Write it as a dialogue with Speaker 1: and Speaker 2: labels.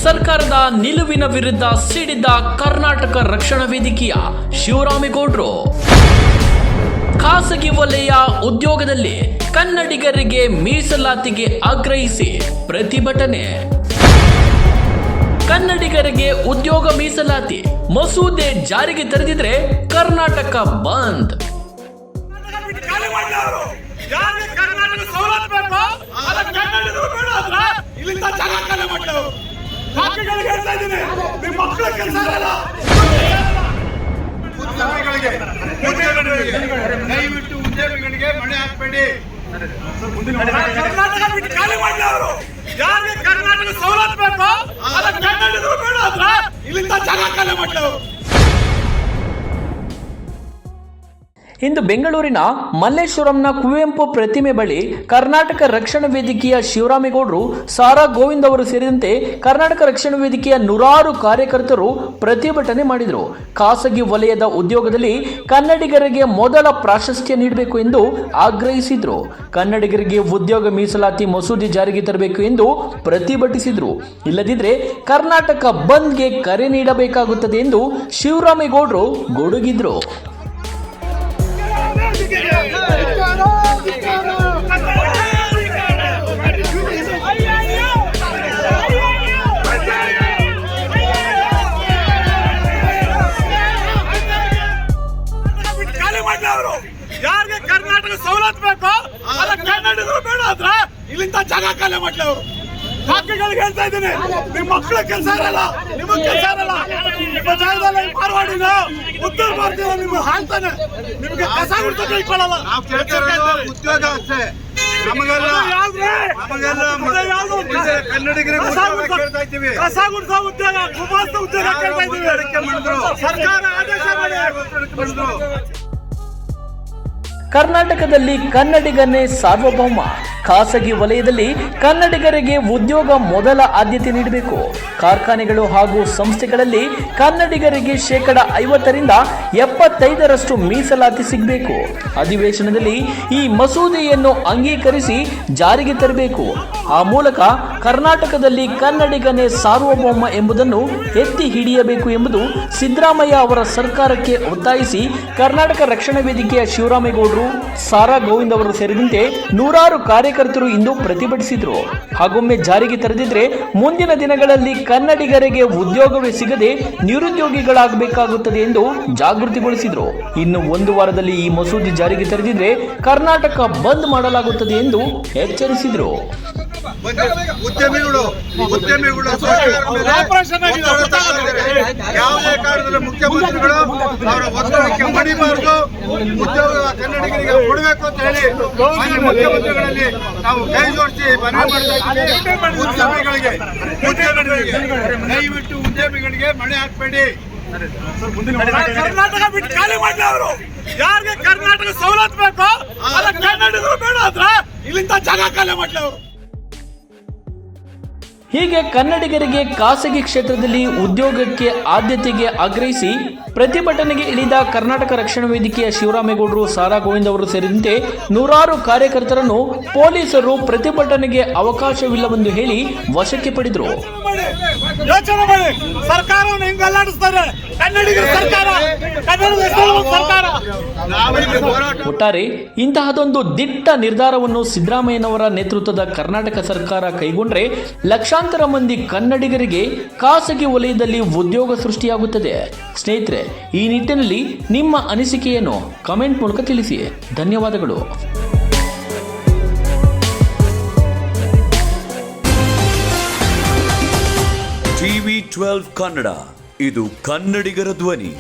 Speaker 1: ಸರ್ಕಾರದ ನಿಲುವಿನ ವಿರುದ್ಧ ಸಿಡಿದ ಕರ್ನಾಟಕ ರಕ್ಷಣಾ ವೇದಿಕೆಯ ಶಿವರಾಮೇಗೌಡರು. ಖಾಸಗಿ ವಲಯ ಉದ್ಯೋಗದಲ್ಲಿ ಕನ್ನಡಿಗರಿಗೆ ಮೀಸಲಾತಿಗೆ ಆಗ್ರಹಿಸಿ ಪ್ರತಿಭಟನೆ. ಕನ್ನಡಿಗರಿಗೆ ಉದ್ಯೋಗ ಮೀಸಲಾತಿ ಮಸೂದೆ ಜಾರಿಗೆ ತರದಿದ್ರೆ ಕರ್ನಾಟಕ ಬಂದ್.
Speaker 2: ದಯವಿಟ್ಟು ಉದ್ಯಮಿಗಳಿಗೆ ಮಣೆ ಹಾಕಬೇಡಿ. ಖಾಲಿ ಮಾಡಿ ಅವರು ಯಾರಿಗೆ ಕರ್ನಾಟಕ ಸವಲತ್ತು ಬೇಕೋ ಕನ್ನಡಿಗರು ಬೇಡ ಅಂದ್ರೆ ಇಲ್ಲಿಂದ ಜಾಗ ಖಾಲಿ ಮಾಡಿ ಅವರು.
Speaker 1: ಇಂದು ಬೆಂಗಳೂರಿನ ಮಲ್ಲೇಶ್ವರಂನ ಕುವೆಂಪು ಪ್ರತಿಮೆ ಬಳಿ ಕರ್ನಾಟಕ ರಕ್ಷಣಾ ವೇದಿಕೆಯ ಶಿವರಾಮೇಗೌಡರು, ಸಾರಾ ಗೋವಿಂದ್ ಅವರು ಸೇರಿದಂತೆ ಕರ್ನಾಟಕ ರಕ್ಷಣಾ ವೇದಿಕೆಯ ನೂರಾರು ಕಾರ್ಯಕರ್ತರು ಪ್ರತಿಭಟನೆ ಮಾಡಿದರು. ಖಾಸಗಿ ವಲಯದ ಉದ್ಯೋಗದಲ್ಲಿ ಕನ್ನಡಿಗರಿಗೆ ಮೊದಲ ಪ್ರಾಶಸ್ತ್ಯ ನೀಡಬೇಕು ಎಂದು ಆಗ್ರಹಿಸಿದರು. ಕನ್ನಡಿಗರಿಗೆ ಉದ್ಯೋಗ ಮೀಸಲಾತಿ ಮಸೂದೆ ಜಾರಿಗೆ ತರಬೇಕು ಎಂದು ಪ್ರತಿಭಟಿಸಿದರು. ಇಲ್ಲದಿದ್ದರೆ ಕರ್ನಾಟಕ ಬಂದ್ಗೆ ಕರೆ ನೀಡಬೇಕಾಗುತ್ತದೆ ಎಂದು ಶಿವರಾಮೇಗೌಡರು ಗುಡುಗಿದ್ರು.
Speaker 2: ಯಾರಿಗೆ ಕರ್ನಾಟಕ ಸವಲತ್ತು ಬೇಕೋ ಕನ್ನಡಿಗರು ಬೇಡ ಅಂದ್ರೆ ಇಲ್ಲಿಂದ ಜಾಗ ಖಾಲಿ ಮಾಡ್ಲಿ ಅವರು. ಬಾಕಿಗಳಿಗೆ ಹೇಳ್ತಾ ಇದ್ದೀನಿ, ನಿಮ್ಮ ಮಕ್ಕಳ ಕೆಲಸ ಇರಲ್ಲ, ನಿಮಗೆ ಕೆಲಸ ಇರಲ್ಲ. ನಿಮ್ಮ ಜಾಗದಲ್ಲಿ ಮಾರ್ವಾಡಿನ ಉತ್ತರ ಭಾರತೀಯ ನಿಮ್ಮ ಹಾಕ್ತಾನೆ, ನಿಮಗೆ ಕಸ ಗುಡ್ಸಕ್ಕೆ ಇಟ್ಕೊಳ್ಳಲ್ಲ. ಉದ್ಯೋಗ ಅಷ್ಟೇ ನಮಗೆಲ್ಲ ಕನ್ನಡಿಗರಿಗೆ ಕೇಳ್ತಾ ಇದ್ದೀವಿ. ಕಸ ಗುಡ್ಸೋ ಉದ್ಯೋಗ, ಗುಮಾಸ್ತ ಉದ್ಯೋಗ ಕೇಳ್ತಾ ಇದ್ದೀವಿ. ಸರ್ಕಾರ ಆದೇಶ ಮಾಡಿದ್ರು.
Speaker 1: ಕರ್ನಾಟಕದಲ್ಲಿ ಕನ್ನಡಿಗನೇ ಸಾರ್ವಭೌಮ. ಖಾಸಗಿ ವಲಯದಲ್ಲಿ ಕನ್ನಡಿಗರಿಗೆ ಉದ್ಯೋಗ ಮೊದಲ ಆದ್ಯತೆ ನೀಡಬೇಕು. ಕಾರ್ಖಾನೆಗಳು ಹಾಗೂ ಸಂಸ್ಥೆಗಳಲ್ಲಿ ಕನ್ನಡಿಗರಿಗೆ 50% 75% ಮೀಸಲಾತಿ ಸಿಗಬೇಕು. ಅಧಿವೇಶನದಲ್ಲಿ ಈ ಮಸೂದೆಯನ್ನು ಅಂಗೀಕರಿಸಿ ಜಾರಿಗೆ ತರಬೇಕು. ಆ ಮೂಲಕ ಕರ್ನಾಟಕದಲ್ಲಿ ಕನ್ನಡಿಗನೇ ಸಾರ್ವಭೌಮ ಎಂಬುದನ್ನು ಎತ್ತಿ ಹಿಡಿಯಬೇಕು ಎಂಬುದು ಸಿದ್ದರಾಮಯ್ಯ ಅವರ ಸರ್ಕಾರಕ್ಕೆ ಒತ್ತಾಯಿಸಿ ಕರ್ನಾಟಕ ರಕ್ಷಣಾ ವೇದಿಕೆಯ ಶಿವರಾಮೇಗೌಡರು, ಸಾರಾ ಗೋವಿಂದ್ ಅವರು ಸೇರಿದಂತೆ ನೂರಾರು ಕಾರ್ಯಕರ್ತರು ಇಂದು ಪ್ರತಿಭಟಿಸಿದರು. ಹಾಗೊಮ್ಮೆ ಜಾರಿಗೆ ತರದಿದ್ರೆ ಮುಂದಿನ ದಿನಗಳಲ್ಲಿ ಕನ್ನಡಿಗರಿಗೆ ಉದ್ಯೋಗವೇ ಸಿಗದೆ ನಿರುದ್ಯೋಗಿಗಳಾಗಬೇಕಾಗುತ್ತದೆ ಎಂದು ಜಾಗೃತಿಗೊಳಿಸಿದರು. ಇನ್ನು 1 ವಾರದಲ್ಲಿ ಈ ಮಸೂದೆ ಜಾರಿಗೆ ತರದಿದ್ರೆ ಕರ್ನಾಟಕ ಬಂದ್ ಮಾಡಲಾಗುತ್ತದೆ ಎಂದು ಎಚ್ಚರಿಸಿದರು.
Speaker 2: ಉದ್ಯಮಿಗಳು ಯಾವುದೇ ಕಾರಣದಲ್ಲಿ ಮುಖ್ಯಮಂತ್ರಿಗಳು ಅವರ ಒತ್ತಡಕ್ಕೆ ಮಣಿಬಾರದು, ಉದ್ಯೋಗ ಕನ್ನಡಿಗರಿಗೆ ಕೊಡಬೇಕು ಅಂತ ಹೇಳಿ ಮುಖ್ಯಮಂತ್ರಿಗಳಲ್ಲಿ ನಾವು ಕೈ ಜೋಡಿಸಿ ಮನವಿ ಮಾಡ್ತಾ ಇದ್ದೀವಿ. ಉದ್ಯಮಿಗಳಿಗೆ ದಯವಿಟ್ಟು ಉದ್ಯಮಿಗಳಿಗೆ ಮಣೆ ಹಾಕಬೇಡಿ. ಕರ್ನಾಟಕ ಬಿಟ್ಟು ಖಾಲಿ ಮಾಡಿ ಅವರು ಯಾರಿಗೆ ಕರ್ನಾಟಕ ಸವಲತ್ತು ಬೇಕೋ ಕನ್ನಡಿಗರು ಬೇಡ ಅಂದ್ರೆ ಇಲ್ಲಿಂದ ಜಾಗ ಖಾಲಿ ಮಾಡ್ಲಿ ಅವರು.
Speaker 1: ಹೀಗೆ ಕನ್ನಡಿಗರಿಗೆ ಖಾಸಗಿ ಕ್ಷೇತ್ರದಲ್ಲಿ ಉದ್ಯೋಗಕ್ಕೆ ಆದ್ಯತೆಗೆ ಆಗ್ರಹಿಸಿ ಪ್ರತಿಭಟನೆಗೆ ಇಳಿದ ಕರ್ನಾಟಕ ರಕ್ಷಣಾ ವೇದಿಕೆಯ ಶಿವರಾಮೇಗೌಡರು, ಸಾರಾ ಗೋವಿಂದ್ ಅವರು ಸೇರಿದಂತೆ ನೂರಾರು ಕಾರ್ಯಕರ್ತರನ್ನು ಪೊಲೀಸರು ಪ್ರತಿಭಟನೆಗೆ ಅವಕಾಶವಿಲ್ಲವೆಂದು ಹೇಳಿ ವಶಕ್ಕೆ ಪಡೆದರು.
Speaker 2: ಯೋಚನೆ ಮಾಡಿ, ಸರ್ಕಾರವನ್ನು ಹೆಂಗ್ ಅಲ್ಲಾಡಿಸ್ತಾರೆ ಕನ್ನಡಿಗರ ಸರ್ಕಾರ.
Speaker 1: ಒಟ್ಟಾರೆ ಇಂತಹದೊಂದು ದಿಟ್ಟ ನಿರ್ಧಾರವನ್ನು ಸಿದ್ದರಾಮಯ್ಯನವರ ನೇತೃತ್ವದ ಕರ್ನಾಟಕ ಸರ್ಕಾರ ಕೈಗೊಂಡ್ರೆ ಲಕ್ಷಾಂತರ ಮಂದಿ ಕನ್ನಡಿಗರಿಗೆ ಖಾಸಗಿ ವಲಯದಲ್ಲಿ ಉದ್ಯೋಗ ಸೃಷ್ಟಿಯಾಗುತ್ತದೆ. ಸ್ನೇಹಿತರೆ, ಈ ನಿಟ್ಟಿನಲ್ಲಿ ನಿಮ್ಮ ಅನಿಸಿಕೆಯನ್ನು ಕಮೆಂಟ್ ಮೂಲಕ ತಿಳಿಸಿ. ಧನ್ಯವಾದಗಳು.
Speaker 3: TV12 ಕನ್ನಡ, ಇದು ಕನ್ನಡಿಗರ ಧ್ವನಿ.